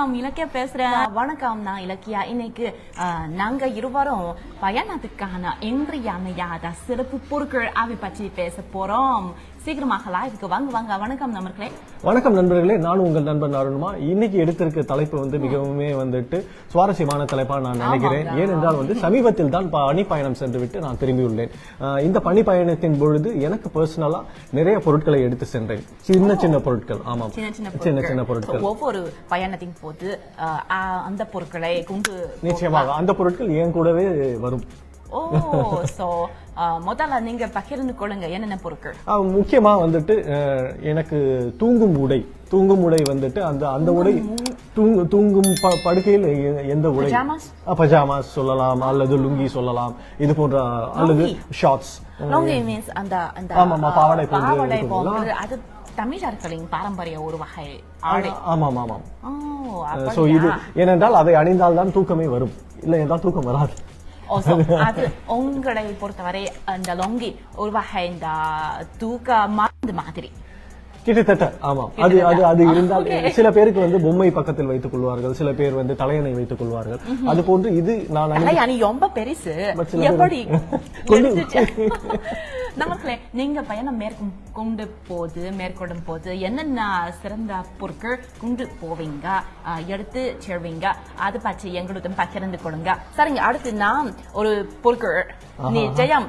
வணக்கம் இலக்கியா பேசுறேன். வணக்கம், நான் இலக்கியா. இன்னைக்கு நாங்க இருவரும் பயணத்துக்கான இன்றியமையாத சிறப்பு பொருட்கள் அதை பற்றி பேச போறோம். சீக்கிரமாக லைவுக்கு வாங்க வாங்க. வணக்கம் நண்பர்களே. வணக்கம் நண்பர்களே, நானும் உங்கள் நண்பன் அருண்மா. இன்னைக்கு எடுத்திருக்க தலைப்பு மிகவுமே சுவாரஸ்யமான தலைப்பா நான் நினைக்கிறேன். ஏனென்றால் சமீபத்தில் தான் பணி பயணம் சென்று விட்டு நான் திரும்பியுள்ளேன். இந்த பணி பயணத்தின் பொழுது எனக்கு பர்சனலா நிறைய பொருட்களை எடுத்து சென்றேன். சின்ன சின்ன பொருட்கள். ஆமாம், சின்ன சின்ன பொருட்கள். ஒவ்வொரு பயணத்தின் போது அந்த பொருட்களை கொண்டு நிச்சயமாக அந்த பொருட்கள் என் கூடவே வரும். முதல்ல நீங்க பகிர்ந்து கொள்ளுங்க, என்னென்ன பொருட்கள்? முக்கியமா எனக்கு தூங்கும் உடை அந்த உடை தூங்கும் படுக்கையில் எந்த உடை, பஜாமாஸ் சொல்லலாம் அல்லது லுங்கி சொல்லலாம், இது போன்ற அல்லது ஷார்ட்ஸ். லுங்கி மீன்ஸ் அந்த பாவாடை போன்று அது தமிழர்களின் பாரம்பரிய ஒரு வகை ஆடை. ஆமாம் ஆமாம். இது ஏனென்றால் அதை அணிந்தால்தான் தூக்கமே வரும், இல்லை என்றால் தூக்கம் வராது. அது உங்களை பொறுத்தவரை அந்த லொங்கி ஒரு வகை இந்த தூக்க மருந்து மாதிரி கிட்டத்தட்ட. ஆமாம், அது அது அது இருந்தால் சில பேருக்கு பொம்மை பக்கத்தில் வைத்துக் கொள்வார்கள், சில பேர் தலையணை வைத்துக் கொள்வார்கள். அது போன்று இது நான் ரொம்ப பெருசு. எப்படி நமக்கு நீங்க பயணம் மேற்கொள்ளும் போது என்னென்ன சிறந்த பொருட்கள் கொண்டு போவீங்க, எடுத்து செல்வீங்க, அது பற்றி எங்களுடன் பகிர்ந்து கொள்ளுங்க. சரிங்க, அடுத்து நான் ஒரு பொருட்கள் நிச்சயம்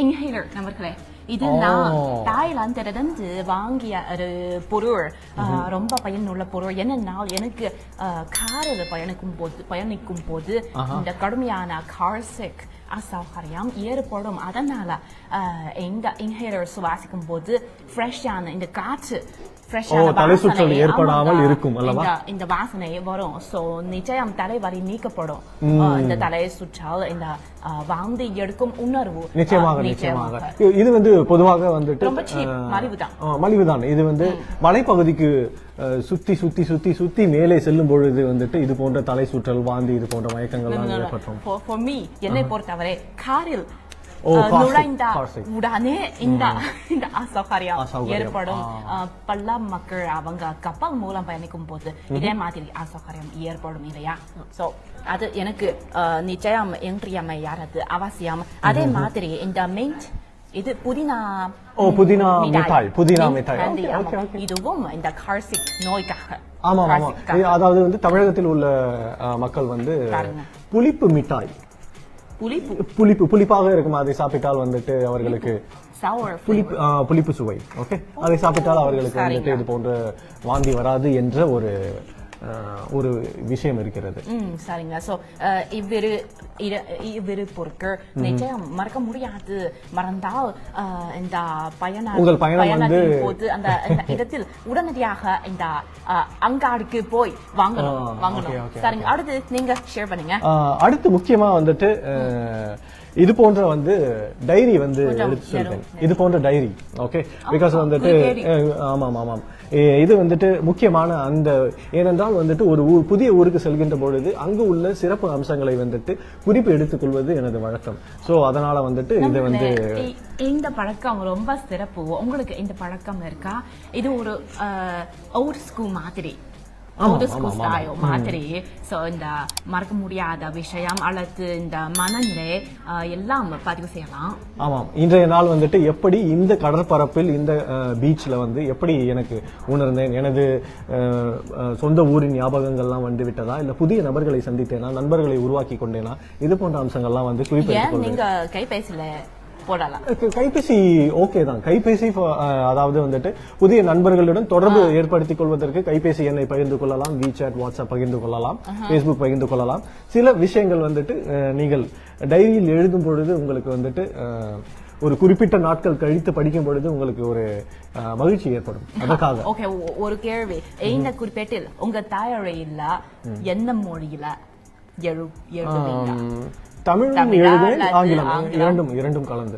இன்ஹேலர். நமக்கு இது நான் தாய்லாந்திலிருந்து வாங்கிய ஒரு பொருள், ரொம்ப பயனுள்ள பொருள். என்னன்னா எனக்கு காரில் பயணிக்கும் போது இந்த கடுமையான கார்சிக் அசௌகரியம் ஏற்படும். அதனால இந்த இன்ஹேலர் சுவாசிக்கும் போது ஃப்ரெஷ்ஷான இந்த காற்று ஏற்படாமல் இருக்கும் இந்த வாசனை வரும். சோ நிச்சயம் தலைவலி நீக்கப்படும். இந்த தலை சுற்றல், இந்த வாந்தி எடுக்கும் உணர்வு நிச்சயமாக. இது பொதுவாக மலிவுதான். இது மலைப்பகுதிக்கு சுத்தி சுத்தி சுத்தி சுத்தி மேலே செல்லும் பொழுது இது போன்ற தலை சுற்றல், வாந்தி, இது போன்ற மயக்கங்கள் ஏற்படும். என்னை பொறுத்தவரை காரில் நுழைந்த உடனே இந்த அசௌகரியம் ஏற்படும். பல மக்கள் அவங்க கப்பல் மூலம் பயணிக்கும் போது இதே மாதிரி அசௌகரியம் ஏற்படும் இல்லையா? சோ அது எனக்கு நிச்சயம் இன்றியமையாதது, அவசியம். அதே மாதிரி இந்த மின்ட், இது புதினா மிட்டாய். இதுவும் இந்த கார்சிக் நோய்க்காக. ஆமா ஆமா. அதாவது தமிழகத்தில் உள்ள மக்கள் புளிப்பு மிட்டாய், புளிப்பாக இருக்கும், அதை சாப்பிட்டால் அவர்களுக்கு புளிப்பு சுவை. ஓகே, அதை சாப்பிட்டால் அவர்களுக்கு இது போன்ற வாந்தி வராது என்ற ஒரு விஷயம் இருக்கிறது. சரிங்க. சோ இவ்விரு பொருட்கள் நிச்சயம் மறக்க முடியாது. மறந்தால் இந்த உங்கள் பயணம் போது அந்த இடத்தில் உடனடியாக இந்த அங்காடிக்கு போய் வாங்கணும். சரிங்க, அடுத்து நீங்க ஷேர் பண்ணுங்க. அடுத்து முக்கியமா இது போன்ற டைரி எடுத்து சொல்றேன். இது போன்ற டைரி. ஓகே, பிகாஸ் ஆமாம் ஆமாம். இது முக்கியமான ஏனென்றால் ஒரு புதிய ஊருக்கு செல்கின்ற பொழுது அங்கு உள்ள சிறப்பு அம்சங்களை குறிப்பு எடுத்துக் கொள்வது எனது வழக்கம். சோ அதனால இது இந்த பழக்கம் ரொம்ப சிறப்பு. உங்களுக்கு இந்த பழக்கம் இருக்கா? இது ஒரு ஓல்ட் ஸ்கூல் மாதிரி, மாதிரி. சோ இந்த மறக்க முடியாத விஷயம் அல்லது இந்த மனநிலை எல்லாம் பதிவு செய்யலாம். ஆமாம், இன்றைய நாள் எப்படி இந்த கடற்பரப்பில் இந்த பீச்ல எப்படி எனக்கு உணர்ந்தேன், எனது சொந்த ஊரின் ஞாபகங்கள்லாம் விட்டதா, இல்ல புதிய நபர்களை சந்தித்தேனா, நண்பர்களை உருவாக்கி கொண்டேனா, இது போன்ற அம்சங்கள்லாம் குறிப்பிட்டு நீங்க கைபேசியில கைபேசி ஓகே தான். கைபேசி அதாவது புதிய நண்பர்களுடன் தொடர்பு ஏற்படுத்திக் கொள்வதற்கு கைபேசி எண்ணை பகிர்ந்து கொள்ளலாம், WeChat, வாட்ஸ்அப் பகிர்ந்து கொள்ளலாம், Facebook பகிர்ந்து கொள்ளலாம். சில விஷயங்கள் நீங்கள் டைரியில் எழுதும் பொழுது உங்களுக்கு ஒரு குறிப்பிட்ட நாட்கள் கழித்து படிக்கும் பொழுது உங்களுக்கு ஒரு மகிழ்ச்சி ஏற்படும். அதற்காக ஒரு கேள்வி, இந்த குறிப்பிட்டில் உங்க தாயொழியில என்ன மொழியில எழுதுவீங்க? தமிழும் எழுதுவேன், ஆங்கிலம் இரண்டும் கலந்து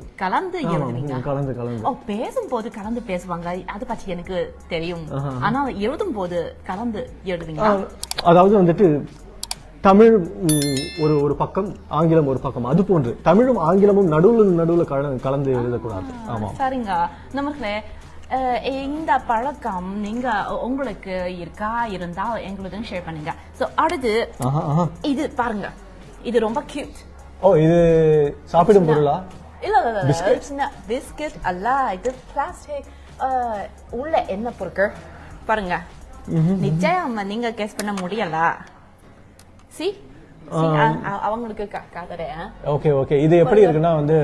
பேசும்போது கலந்து பேசுவாங்க, அது பற்றி எனக்கு தெரியும். ஆனா எழுதும் போது கலந்து எழுதுவீங்க. அதாவது தமிழ் ஒரு பக்கம், ஆங்கிலம் ஒரு பக்கம், அது போன்று தமிழும் ஆங்கிலமும் நடுவுல கலந்து எழுதக்கூடாது. ஆமா, சரிங்க. நமக்கு இந்த பழக்கம் நீங்க உங்களுக்கு இருந்தால் எங்களுடன் ஷேர் பண்ணுங்க. சோ அடுத்து இது பாருங்க, இது ரொம்ப கியூட். இது சாப்பிடும் பொருளா? இல்ல பிஸ்கட் அல்ல, இது பிளாஸ்டிக். உள்ள என்ன பொருட்கள் பாருங்க, நிச்சயம் நீங்க கெஸ் பண்ண முடியல. சி அவங்களுக்கு காட்டுறேன். ஓகே இது எப்படி இருக்குன்னா வந்து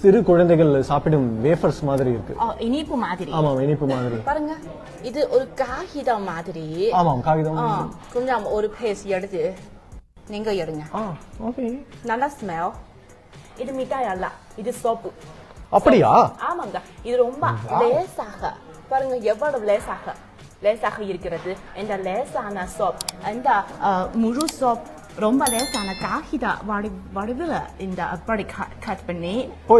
சிறு குழந்தைகள் சாப்பிடும் வேஃபர்ஸ் மாதிரி இருக்கு. இனிப்பு மாதிரி. ஆமா, இனிப்பு மாதிரி. பாருங்க, இது ஒரு காகிதம் மாதிரி. ஆமா, காகிதம். கொஞ்சம் ஒரு பீஸ் எடுத்து நீங்க எடுங்க. ஓகே, நல்ல ஸ்மெல். இது மிட்டாய் அல்ல, இது சோப்பு. அப்படியா? ஆமாங்க, இது ரொம்ப லேசாக பாருங்க, எவ்வளவு லேசாக இருக்கிறது. இந்த லேசான சோப், இந்த முழு சோப் ரொம்ப லேசான காகித வடிவில் இந்த அப்படி கட் பண்ணி.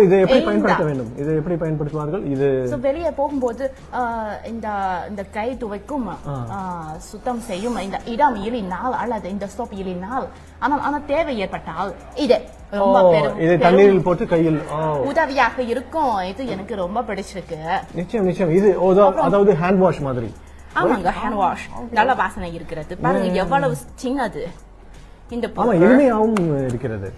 இது எப்படி பயன்படுத்த வேண்டும்? இது எப்படி பயன்படுத்துவார்கள்? இது வெளியே போகும்போது இந்த கை துவைக்கும், சுத்தம் செய்யும் இந்த இடம் இல்லைனால் அல்லது இந்த சோப் இல்லைனால், ஆனா தேவை ஏற்பட்டால் இது ரொம்ப இது தண்ணீரில் போட்டு கையில் உதவியாக இருக்கும். இது எனக்கு ரொம்ப பிடிச்சிருக்கு. நிச்சயம் இது அதாவது ஹேண்ட் வாஷ் மாதிரி. ஆமாங்க, ஹேண்ட் வாஷ். நல்ல வாசனை இருக்கிறது. பாருங்க எவ்வளவு சின்னது. இந்த எளிமையாகவும் இருக்கிறது,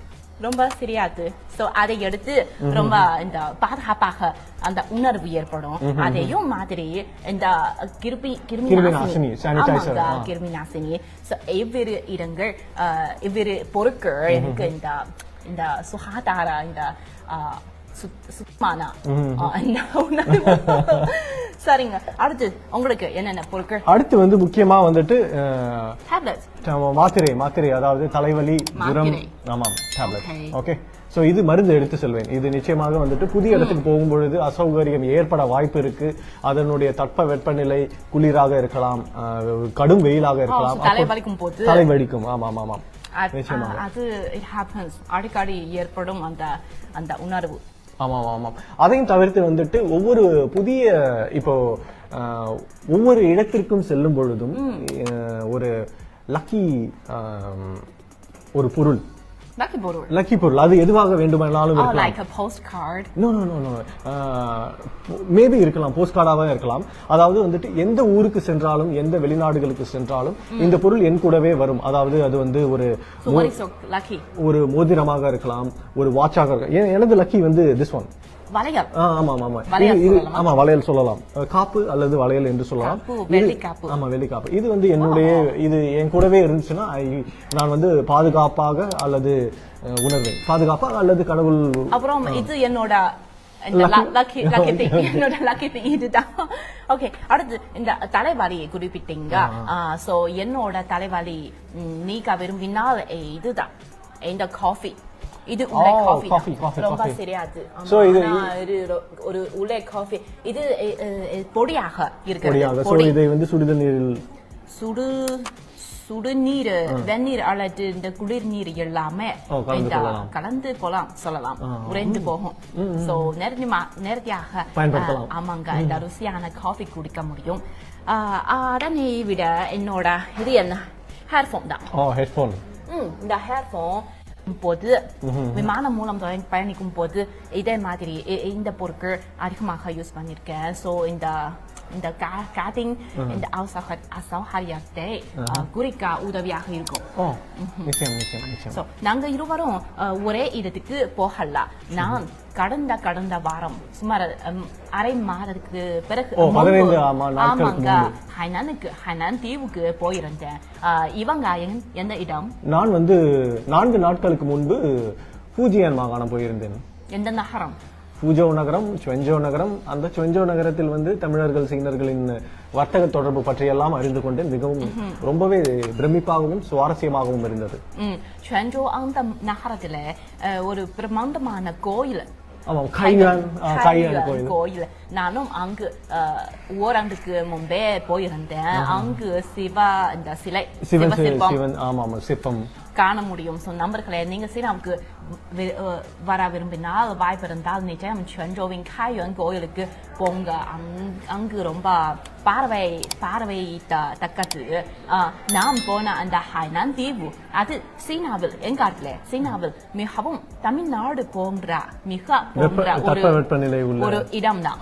ரொம்ப சிறியது. சோ அதை எடுத்து ரொம்ப இந்த பாதுகாப்பாக அந்த உணர்வு ஏற்படும். அதையும் மாதிரி இந்த கிருமி நாசினி. எவ்வேறு இடங்கள், எவ்வேறு பொருட்கள் எனக்கு இந்த சுகாதார இந்த சுத்தமான சரிங்க. அடுத்து உங்களுக்கு என்னென்ன பொருட்கள்? அடுத்து வந்து முக்கியமா வந்துட்டு மாத்திரை, அதாவது தலைவலி, ஜுரம். ஆமாம், டேப்லெட். ஓகே, சோ இது மருந்து எடுத்து செல்வேன். இது நிச்சயமாக வந்துட்டு புதிய இடத்துக்கு போகும்பொழுது அசௌகரியம் ஏற்பட வாய்ப்பு இருக்கு. அதனுடைய தட்ப வெப்பநிலை குளிராக இருக்கலாம், கடும் வெயிலாக இருக்கலாம், தலைவலிக்கும். ஆமாம், அது அடிக்கடி ஏற்படும் அந்த உணர்வு. ஆமாம். அதையும் தவிர்த்து வந்துட்டு ஒவ்வொரு இடத்திற்கும் செல்லும் பொழுதும் ஒரு லக்கி பொருள், லக்கி பொருள் அது எதுவாக வேண்டுமானாலும் இருக்கலாம். like a postcard. No. Maybe இருக்கலாம், போஸ்ட் கார்டாக இருக்கலாம். அதாவது வந்துட்டு எந்த ஊருக்கு சென்றாலும், எந்த வெளிநாடுகளுக்கு சென்றாலும் இந்த பொருள் என் கூடவே வரும். அதாவது அது வந்து ஒரு மோதிரமாக இருக்கலாம், ஒரு வாட்சாக இருக்கலாம். எனது லக்கி வந்து திஸ் ஒன். வளையல். ஆமா, வளையல் சொல்லலாம், காப்பு அல்லது வளையல் என்று சொல்லலாம். வெள்ளி காப்பு. இது வந்து இது என் கூடவே இருந்துச்சுன்னா நான் வந்து பாதுகாப்பாக அல்லது உணர்வேன், பாதுகாப்பாக அல்லது கடவுள். அப்புறம் இது என்னோட இதுதான். ஓகே, அடுத்து இந்த தலைவலியை குறிப்பிட்டீங்க. சோ என்னோட தலைவலி நீக்க விரும்பினால் இதுதான், இந்த காஃபி. இது உள்ளே காஃபி ரொம்ப சரியாது. சோ இது ஒரு உள்ளே காஃபி. இது பொடியாக இருக்கிறது. இதை வந்து சுடுதண்ணீரில் சுடுநீர், வெந்நீர் அல்லது இந்த குளிர் நீர் எல்லாமே கலந்து சொல்லலாம், உறைந்து போகும். சோ நேரடியாக பயன்படுத்தலாம். ஆமாங்க, இந்த ருசியான காஃபி குடிக்க முடியும். அதனை விட என்னோட இது என்ன, ஹேர்போன் தான். ஹெட்போன். இந்த ஹேர்போன் போது விமானம் மூலம் பயணிக்கும் போது இதே மாதிரி இந்த பொருட்கள் அதிகமாக யூஸ் பண்ணிருக்கேன். சோ இந்த காட்டிங் இந்த அசௌகரியத்தை குறிக்க உதவியாக இருக்கும். சோ நாங்க இருவரும் ஒரே இடத்துக்கு போகலாம். நான் கடந்த வாரம் சுமார் அரை மாதத்துக்கு பிறகு ஹைனான் தீவுக்கு போயிருந்தேன். இவங்க எந்த இடம்? நான் வந்து 4 நாட்களுக்கு முன்பு ஃபூஜியான் மாகாணம் போயிருந்தேன். எந்த நகரம்? ஃபூஜோ நகரம், சுவென்ஜோ நகரம். அந்த சுவென்ஜோ நகரத்தில் வந்து தமிழர்கள், சீனர்களின் வர்த்தக தொடர்பு பற்றியெல்லாம் அறிந்து கொண்டு மிகவும் ரொம்பவே பிரமிப்பாகவும் சுவாரஸ்யமாகவும் இருந்தது. சுவென்ஜோ அந்த நகரத்துல ஒரு பிரமாண்டமான கோயில். கோயில். நானும் அங்கு ஓராண்டுக்கு முன்பே போயிருந்தேன். அங்கு சிவன் சிற்பம் காண முடியும். நண்பர்களே, நீங்க சீனாவுக்கு வர விரும்பினால் வாய்ப்பு இருந்தால் நிச்சயம் சென்ஜோவின் காய்வன் கோயிலுக்கு போங்க. அங்கு ரொம்ப பார்வை தக்கது. நாம் போன அந்த ஹைனான் தீவு அது சீனாவில் எங்காட்டிலே சீனாவில் மிகவும் தமிழ்நாடு போன்ற ஒரு இடம் தான்.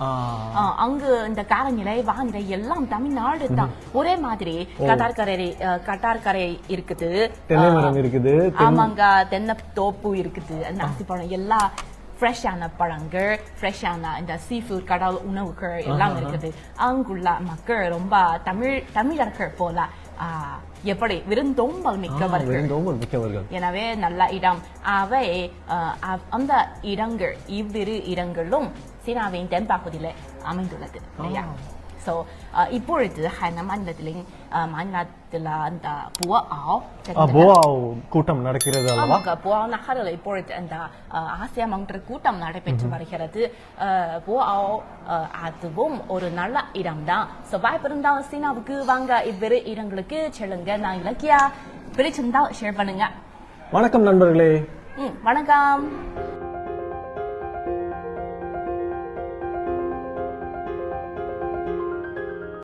அங்கு இந்த காலநிலை வானிலை எல்லாம் தமிழ்நாடு தான். ஒரே மாதிரி கட்டார்கரை இருக்குது, ஆமாங்க, தென்னை தோப்பு இருக்குது, நாசிப்பழம் எல்லாம் ஃப்ரெஷ்ஷான பழங்கள், ஃப்ரெஷ்ஷான இந்த சீஃபுட் கடல் உணவுகள் எல்லாம் இருக்குது. அங்குள்ள மக்கள் ரொம்ப தமிழர்கள் போல எப்படி விருந்தோம்பல் மிக்கவர்கள். எனவே நல்ல இடம் அவை. அந்த இடங்கள் இவ்விரு இடங்களும் சீனாவின் தென்பகுதியில அமைந்துள்ளது இல்லையா? ஸோ இப்பொழுது ஹைனான் மாநிலத்தில் அந்த புவாவ் கூட்டம் நடக்கிறது அல்லவா? புவாவ் நகரில் இப்பொழுது அந்த ஆசியா மன்ற கூட்டம் நடைபெற்று வருகிறது. புவாவ் அதுவும் ஒரு நல்ல இடம் தான். ஸோ வாய்ப்பிருந்தால் சீனாவுக்கு வாங்க, இவ்விரு இடங்களுக்கு செல்லுங்க. நான் இலக்கியா பிரிச்சிருந்தால் ஷேர் பண்ணுங்க. வணக்கம் நண்பர்களே. வணக்கம்.